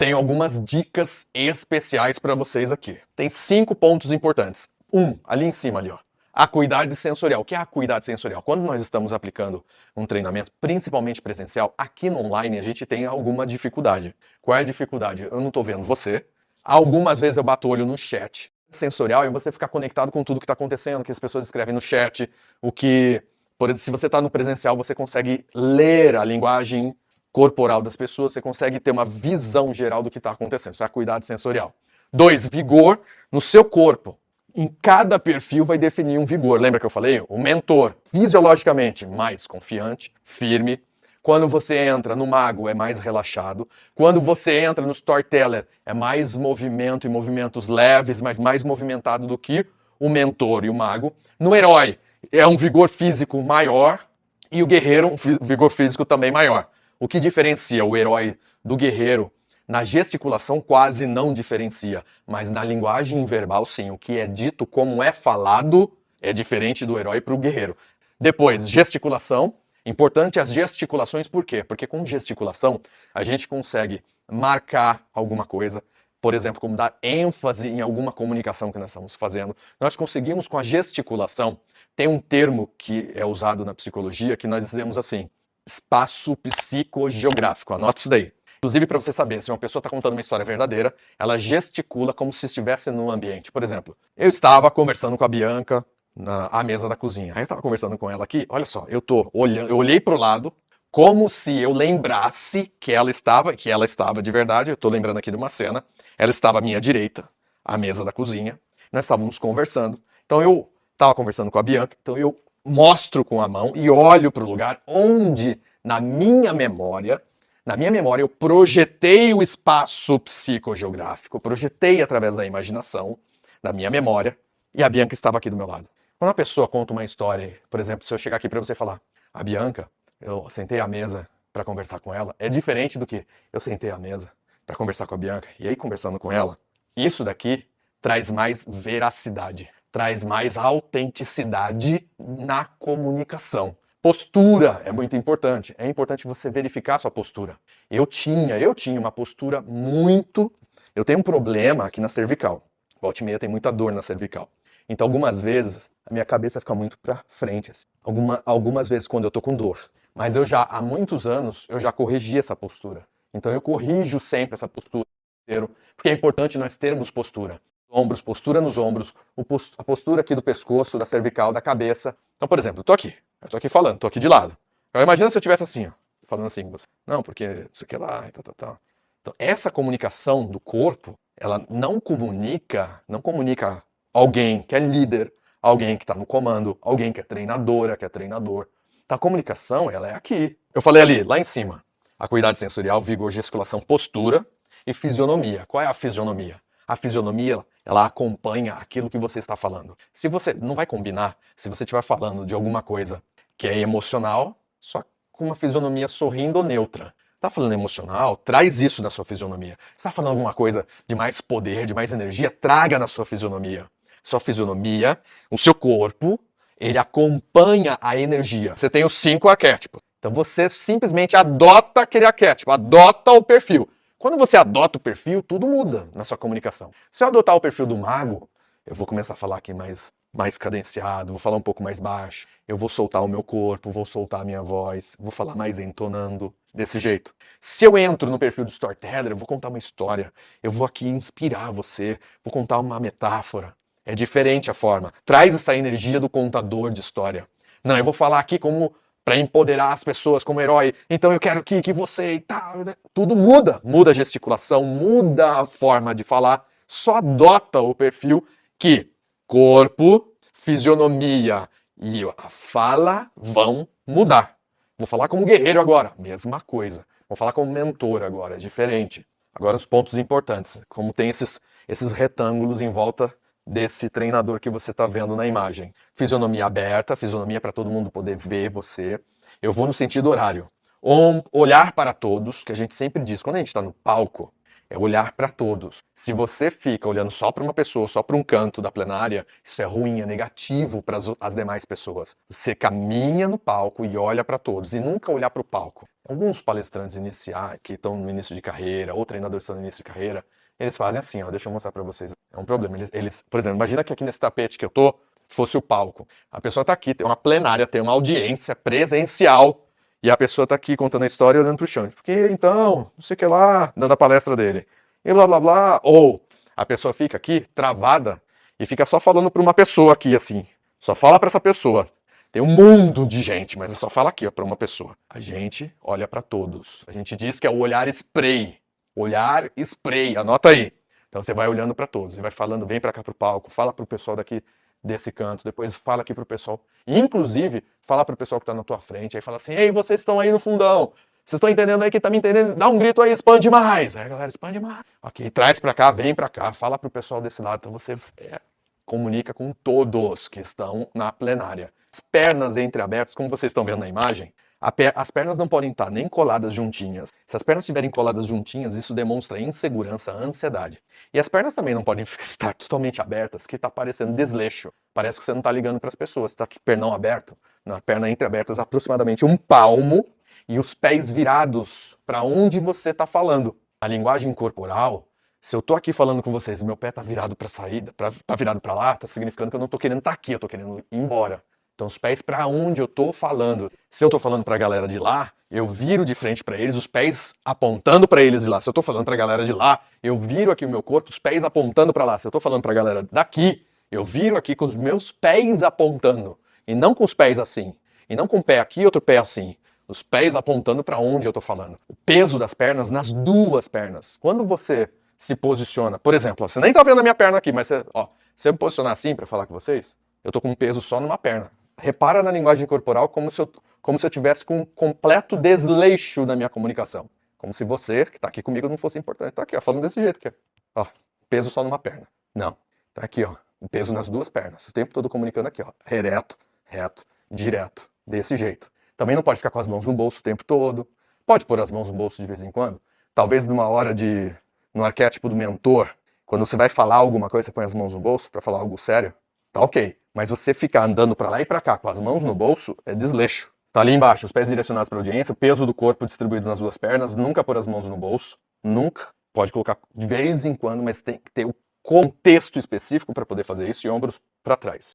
Tenho algumas dicas especiais para vocês aqui. Tem 5 pontos importantes. Ali em cima ali, ó. Acuidade sensorial. O que é acuidade sensorial? Quando nós estamos aplicando um treinamento, principalmente presencial, aqui no online a gente tem alguma dificuldade. Qual é a dificuldade? Eu não estou vendo você. Algumas vezes eu bato o olho no chat. Sensorial é você ficar conectado com tudo que está acontecendo, que as pessoas escrevem no chat, por exemplo, se você está no presencial, você consegue ler a linguagem corporal das pessoas, você consegue ter uma visão geral do que está acontecendo. Isso é acuidade sensorial. 2, vigor no seu corpo. Em cada perfil vai definir um vigor. Lembra que eu falei? O mentor, fisiologicamente, mais confiante, firme. Quando você entra no mago, é mais relaxado. Quando você entra no storyteller, é mais movimento e movimentos leves, mas mais movimentado do que o mentor e o mago. No herói, é um vigor físico maior e o guerreiro, um vigor físico também maior. O que diferencia o herói do guerreiro? Na gesticulação quase não diferencia, mas na linguagem verbal sim. O que é dito, como é falado, é diferente do herói para o guerreiro. Depois, gesticulação. Importante as gesticulações, por quê? Porque com gesticulação a gente consegue marcar alguma coisa, por exemplo, como dar ênfase em alguma comunicação que nós estamos fazendo. Nós conseguimos com a gesticulação, tem um termo que é usado na psicologia que nós dizemos assim, espaço psicogeográfico, anota isso daí. Inclusive, para você saber se uma pessoa está contando uma história verdadeira, ela gesticula como se estivesse num ambiente. Por exemplo, eu estava conversando com a Bianca à mesa da cozinha. Aí eu estava conversando com ela aqui, olha só, eu olhei para o lado, como se eu lembrasse que ela estava de verdade, eu estou lembrando aqui de uma cena, ela estava à minha direita, à mesa da cozinha, nós estávamos conversando. Então eu estava conversando com a Bianca, então eu mostro com a mão e olho para o lugar onde, na minha memória, eu projetei o espaço psicogeográfico, projetei através da imaginação, da minha memória, e a Bianca estava aqui do meu lado. Quando uma pessoa conta uma história, por exemplo, se eu chegar aqui para você falar, a Bianca, eu sentei à mesa para conversar com ela, é diferente do que eu sentei à mesa para conversar com a Bianca, e aí conversando com ela, isso daqui traz mais veracidade, traz mais autenticidade na comunicação. Postura é muito importante. É importante você verificar a sua postura. Eu tinha uma postura muito... Eu tenho um problema aqui na cervical. Volta e meia tem muita dor na cervical. Então, algumas vezes, a minha cabeça fica muito pra frente. Assim. Algumas vezes quando eu tô com dor. Mas há muitos anos, eu já corrigi essa postura. Então, eu corrijo sempre essa postura. Porque é importante nós termos postura. Ombros, postura nos ombros, a postura aqui do pescoço, da cervical, da cabeça. Então, por exemplo, eu tô aqui falando, tô aqui de lado. Agora imagina se eu tivesse assim, ó, falando assim com você. Não, porque isso aqui é lá, e tal. Então, essa comunicação do corpo, ela não comunica alguém que é líder, alguém que está no comando, alguém que é treinadora, que é treinador. Então, a comunicação, ela é aqui. Eu falei ali, lá em cima, acuidade sensorial, vigor, gesticulação, postura e fisionomia. Qual é a fisionomia? A fisionomia, ela acompanha aquilo que você está falando. Se você não vai combinar, se você estiver falando de alguma coisa que é emocional, só com uma fisionomia sorrindo ou neutra. Tá falando emocional? Traz isso na sua fisionomia. Está falando alguma coisa de mais poder, de mais energia? Traga na sua fisionomia. Sua fisionomia, o seu corpo, ele acompanha a energia. Você tem os 5 arquétipos. Então você simplesmente adota aquele arquétipo, adota o perfil. Quando você adota o perfil, tudo muda na sua comunicação. Se eu adotar o perfil do mago, eu vou começar a falar aqui mais cadenciado, vou falar um pouco mais baixo, eu vou soltar o meu corpo, vou soltar a minha voz, vou falar mais entonando, desse jeito. Se eu entro no perfil do storyteller, eu vou contar uma história, eu vou aqui inspirar você, vou contar uma metáfora. É diferente a forma. Traz essa energia do contador de história. Não, eu vou falar aqui como para empoderar as pessoas como herói. Então eu quero que você e tal. Tudo muda. Muda a gesticulação, muda a forma de falar. Só adota o perfil que corpo, fisionomia e a fala vão mudar. Vou falar como guerreiro agora. Mesma coisa. Vou falar como mentor agora. É diferente. Agora os pontos importantes. Como tem esses retângulos em volta desse treinador que você está vendo na imagem. Fisionomia aberta, fisionomia para todo mundo poder ver você. Eu vou no sentido horário. Olhar para todos, que a gente sempre diz, quando a gente está no palco, é olhar para todos. Se você fica olhando só para uma pessoa, só para um canto da plenária, isso é ruim, é negativo para as demais pessoas. Você caminha no palco e olha para todos, e nunca olhar para o palco. Alguns palestrantes iniciais, que estão no início de carreira, ou treinadores que estão no início de carreira, eles fazem assim, ó, deixa eu mostrar para vocês. É um problema. Por exemplo, imagina que aqui nesse tapete que eu tô, fosse o palco. A pessoa tá aqui, tem uma plenária, tem uma audiência presencial, e a pessoa tá aqui contando a história e olhando pro chão. Porque então, não sei o que lá, dando a palestra dele. E blá blá blá. Ou a pessoa fica aqui travada e fica só falando para uma pessoa aqui assim. Só fala para essa pessoa. Tem um mundo de gente, mas só fala aqui para uma pessoa. A gente olha para todos. A gente diz que é o olhar spray. Olhar spray, anota aí. Então você vai olhando para todos e vai falando, vem para cá pro palco, fala pro pessoal daqui desse canto, depois fala aqui pro pessoal. Inclusive, fala pro pessoal que tá na tua frente, aí fala assim: "Ei, vocês estão aí no fundão. Vocês estão entendendo aí, que tá me entendendo? Dá um grito aí, expande mais". Aí a galera, expande mais. OK, traz para cá, vem para cá, fala pro pessoal desse lado. Então você comunica com todos que estão na plenária. As pernas entreabertas, como vocês estão vendo na imagem, as pernas não podem estar nem coladas juntinhas. Se as pernas estiverem coladas juntinhas, isso demonstra insegurança, ansiedade. E as pernas também não podem estar totalmente abertas, que está parecendo desleixo. Parece que você não está ligando para as pessoas. Está aqui, pernão aberto, na perna entreabertas, aproximadamente um palmo, e os pés virados para onde você está falando. A linguagem corporal, se eu tô aqui falando com vocês e meu pé tá virado para saída, tá virado para lá, tá significando que eu não tô querendo estar aqui, eu tô querendo ir embora. Então os pés para onde eu tô falando. Se eu tô falando para a galera de lá, eu viro de frente para eles, os pés apontando para eles de lá. Se eu tô falando para a galera de lá, eu viro aqui o meu corpo, os pés apontando para lá. Se eu tô falando para a galera daqui, eu viro aqui com os meus pés apontando, e não com os pés assim, e não com um pé aqui e outro pé assim. Os pés apontando para onde eu tô falando. O peso das pernas nas duas pernas. Quando você se posiciona, por exemplo, ó, você nem tá vendo a minha perna aqui, mas se eu me posicionar assim para falar com vocês, eu tô com um peso só numa perna. Repara na linguagem corporal como se eu tivesse com um completo desleixo na minha comunicação. Como se você, que está aqui comigo, não fosse importante. Tá aqui, ó, falando desse jeito aqui. Ó, peso só numa perna. Não. Tá aqui, ó, o peso nas duas pernas. O tempo todo comunicando aqui, ó, reto, direto, desse jeito. Também não pode ficar com as mãos no bolso o tempo todo. Pode pôr as mãos no bolso de vez em quando. Talvez numa hora no arquétipo do mentor, quando você vai falar alguma coisa, você põe as mãos no bolso para falar algo sério. Tá ok. Mas você ficar andando para lá e para cá com as mãos no bolso é desleixo. Tá ali embaixo, os pés direcionados para a audiência, o peso do corpo distribuído nas duas pernas, nunca pôr as mãos no bolso, nunca. Pode colocar de vez em quando, mas tem que ter o contexto específico para poder fazer isso, e ombros para trás.